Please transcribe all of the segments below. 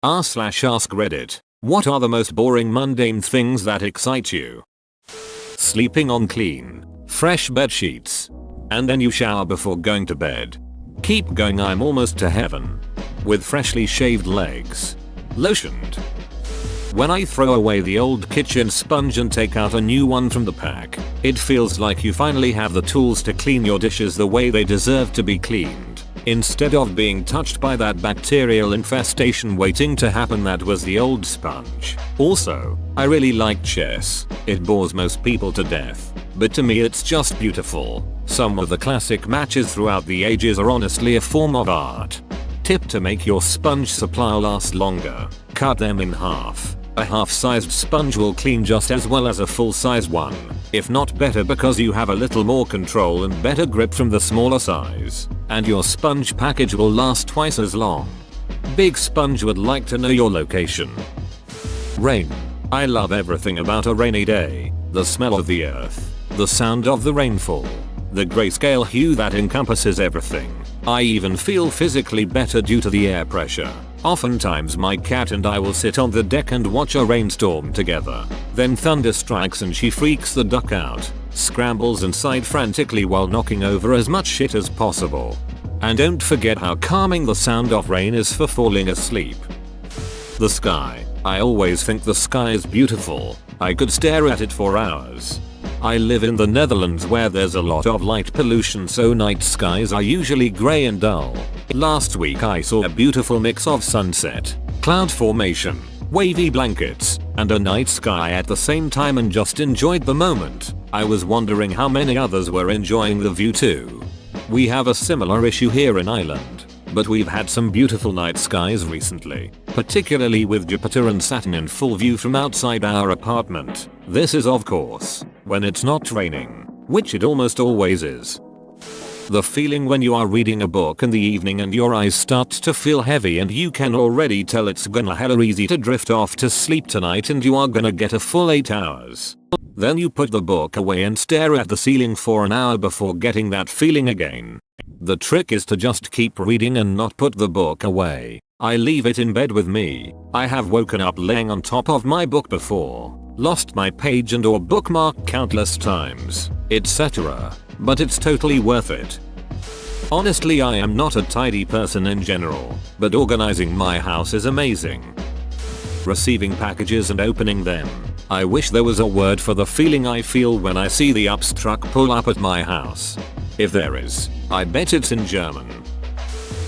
r/ask Reddit. What are the most boring mundane things that excite you? Sleeping on clean, fresh bed sheets. And then you shower before going to bed. Keep going, I'm almost to heaven. With freshly shaved legs. Lotioned. When I throw away the old kitchen sponge and take out a new one from the pack, it feels like you finally have the tools to clean your dishes the way they deserve to be cleaned, instead of being touched by that bacterial infestation waiting to happen that was the old sponge. Also, I really like chess. It bores most people to death, but to me it's just beautiful. Some of the classic matches throughout the ages are honestly a form of art. Tip to make your sponge supply last longer: cut them in half. A half-sized sponge will clean just as well as a full-size one, if not better, because you have a little more control and better grip from the smaller size, and your sponge package will last twice as long. Big Sponge would like to know your location. Rain. I love everything about a rainy day. The smell of the earth, the sound of the rainfall, the grayscale hue that encompasses everything. I even feel physically better due to the air pressure. Oftentimes my cat and I will sit on the deck and watch a rainstorm together. Then thunder strikes and she freaks the duck out, scrambles inside frantically while knocking over as much shit as possible. And don't forget how calming the sound of rain is for falling asleep. The sky. I always think the sky is beautiful. I could stare at it for hours. I live in the Netherlands where there's a lot of light pollution, so night skies are usually grey and dull. Last week I saw a beautiful mix of sunset, cloud formation, wavy blankets, and a night sky at the same time and just enjoyed the moment. I was wondering how many others were enjoying the view too. We have a similar issue here in Ireland, but we've had some beautiful night skies recently, particularly with Jupiter and Saturn in full view from outside our apartment. This is of course when it's not raining, which it almost always is. The feeling when you are reading a book in the evening and your eyes start to feel heavy and you can already tell it's gonna hella easy to drift off to sleep tonight and you are gonna get a full 8 hours. Then you put the book away and stare at the ceiling for an hour before getting that feeling again. The trick is to just keep reading and not put the book away. I leave it in bed with me. I have woken up laying on top of my book before, lost my page and or bookmark countless times, etc. But it's totally worth it. Honestly, I am not a tidy person in general, but organizing my house is amazing. Receiving packages and opening them. I wish there was a word for the feeling I feel when I see the UPS truck pull up at my house. If there is, I bet it's in German.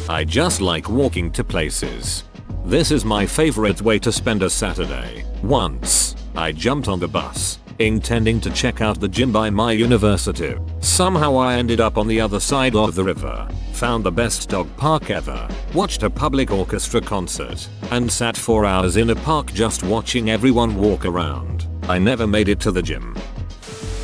I just like walking to places. This is my favorite way to spend a Saturday. Once, I jumped on the bus, intending to check out the gym by my university. Somehow I ended up on the other side of the river, found the best dog park ever, watched a public orchestra concert, and sat 4 hours in a park just watching everyone walk around. I never made it to the gym.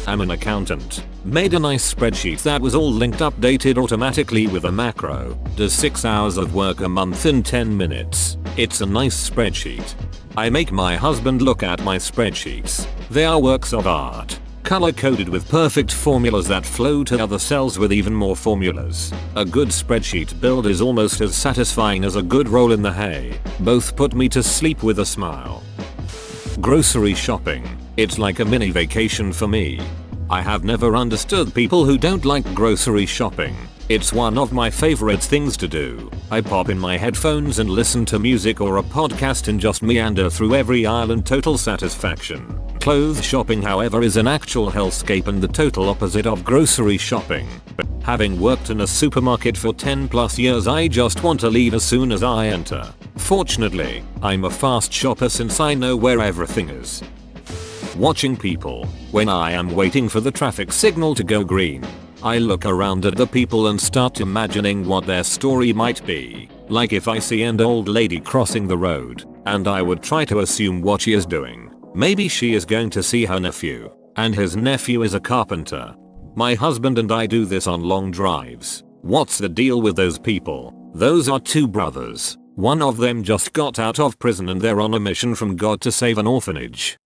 I'm an accountant. Made a nice spreadsheet that was all linked, updated automatically with a macro. Does 6 hours of work a month in 10 minutes. It's a nice spreadsheet. I make my husband look at my spreadsheets. They are works of art. Color coded with perfect formulas that flow to other cells with even more formulas. A good spreadsheet build is almost as satisfying as a good roll in the hay. Both put me to sleep with a smile. Grocery shopping. It's like a mini vacation for me. I have never understood people who don't like grocery shopping. It's one of my favorite things to do. I pop in my headphones and listen to music or a podcast and just meander through every aisle in total satisfaction. Clothes shopping, however, is an actual hellscape and the total opposite of grocery shopping. Having worked in a supermarket for 10+ years, I just want to leave as soon as I enter. Fortunately, I'm a fast shopper since I know where everything is. Watching people. When I am waiting for the traffic signal to go green, I look around at the people and start imagining what their story might be. Like if I see an old lady crossing the road, and I would try to assume what she is doing. Maybe she is going to see her nephew, and his nephew is a carpenter. My husband and I do this on long drives. What's the deal with those people? Those are two brothers. One of them just got out of prison and they're on a mission from God to save an orphanage.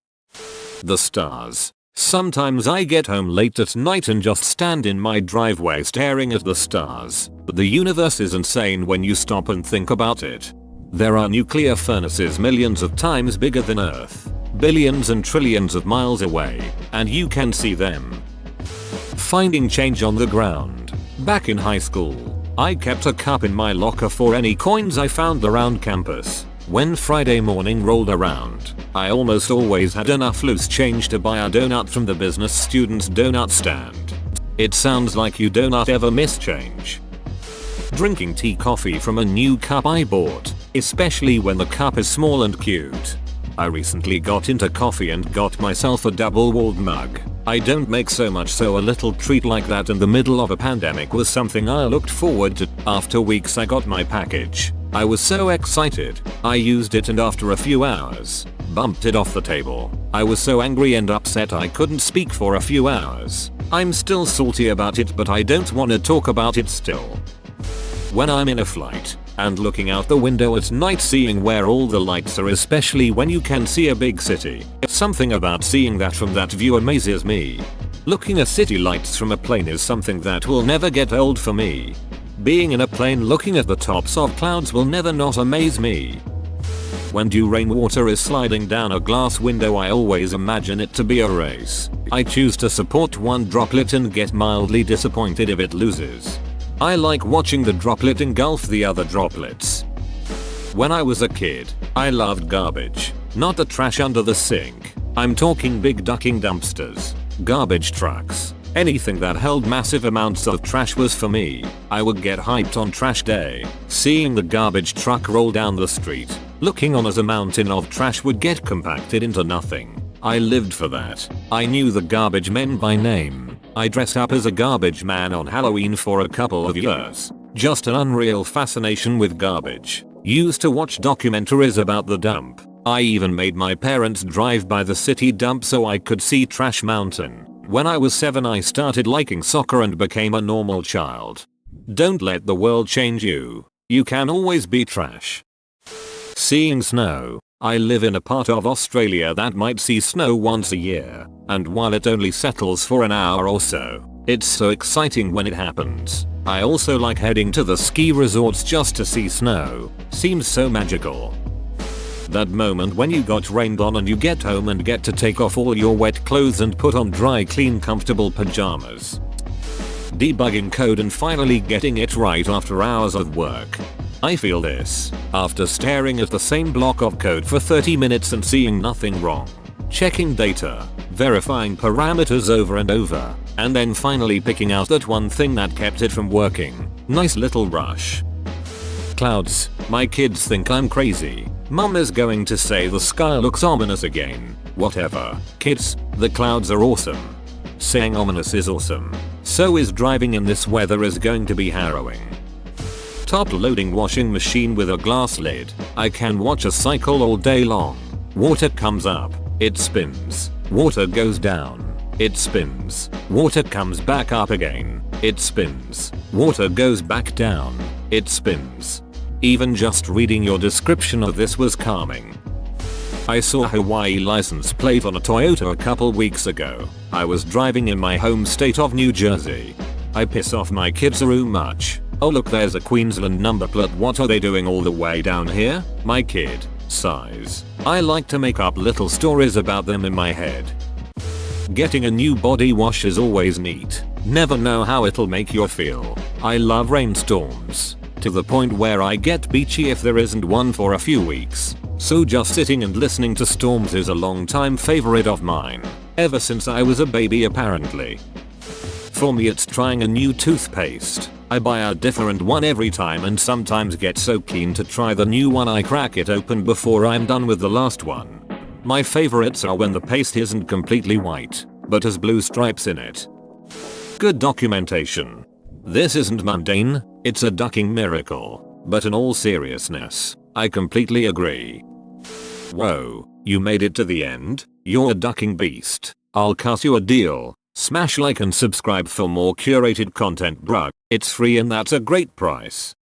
The stars. Sometimes I get home late at night and just stand in my driveway staring at the stars. The universe is insane when you stop and think about it. There are nuclear furnaces millions of times bigger than Earth, billions and trillions of miles away, and you can see them. Finding change on the ground. Back in high school, I kept a cup in my locker for any coins I found around campus. When Friday morning rolled around, I almost always had enough loose change to buy a donut from the business student's donut stand. It sounds like you do not ever miss change. Drinking tea coffee from a new cup I bought, especially when the cup is small and cute. I recently got into coffee and got myself a double-walled mug. I don't make so much, so a little treat like that in the middle of a pandemic was something I looked forward to. After weeks I got my package. I was so excited. I used it and after a few hours, bumped it off the table. I was so angry and upset I couldn't speak for a few hours. I'm still salty about it, but I don't want to talk about it still. When I'm in a flight and looking out the window at night, seeing where all the lights are, especially when you can see a big city, something about seeing that from that view amazes me. Looking at city lights from a plane is something that will never get old for me. Being in a plane looking at the tops of clouds will never not amaze me. When dew rainwater is sliding down a glass window, I always imagine it to be a race. I choose to support one droplet and get mildly disappointed if it loses. I like watching the droplet engulf the other droplets. When I was a kid, I loved garbage. Not the trash under the sink. I'm talking big ducking dumpsters, garbage trucks. Anything that held massive amounts of trash was for me. I would get hyped on trash day, seeing the garbage truck roll down the street, looking on as a mountain of trash would get compacted into nothing. I lived for that. I knew the garbage men by name. I dressed up as a garbage man on Halloween for a couple of years. Just an unreal fascination with garbage. Used to watch documentaries about the dump. I even made my parents drive by the city dump so I could see Trash Mountain. When I was 7 I started liking soccer and became a normal child. Don't let the world change you. You can always be trash. Seeing snow. I live in a part of Australia that might see snow once a year, and while it only settles for an hour or so, it's so exciting when it happens. I also like heading to the ski resorts just to see snow. Seems so magical. That moment when you got rained on and you get home and get to take off all your wet clothes and put on dry, clean, comfortable pajamas. Debugging code and finally getting it right after hours of work. I feel this after staring at the same block of code for 30 minutes and seeing nothing wrong. Checking data, verifying parameters over and over, and then finally picking out that one thing that kept it from working. Nice little rush. Clouds. My kids think I'm crazy. Mom is going to say the sky looks ominous again. Whatever. Kids, the clouds are awesome. Saying ominous is awesome. So is driving in this weather is going to be harrowing. Top loading washing machine with a glass lid. I can watch a cycle all day long. Water comes up. It spins. Water goes down. It spins. Water comes back up again. It spins. Water goes back down. It spins. Even just reading your description of this was calming. I saw a Hawaii license plate on a Toyota a couple weeks ago. I was driving in my home state of New Jersey. I piss off my kids so much. Oh look, there's a Queensland number plate, what are they doing all the way down here? My kid. Size. I like to make up little stories about them in my head. Getting a new body wash is always neat. Never know how it'll make you feel. I love rainstorms. To the point where I get beachy if there isn't one for a few weeks. So just sitting and listening to storms is a long time favorite of mine. Ever since I was a baby apparently. For me it's trying a new toothpaste. I buy a different one every time and sometimes get so keen to try the new one I crack it open before I'm done with the last one. My favorites are when the paste isn't completely white, but has blue stripes in it. Good documentation. This isn't mundane, it's a ducking miracle. But in all seriousness, I completely agree. Whoa, you made it to the end? You're a ducking beast. I'll cut you a deal. Smash like and subscribe for more curated content, bruh. It's free and that's a great price.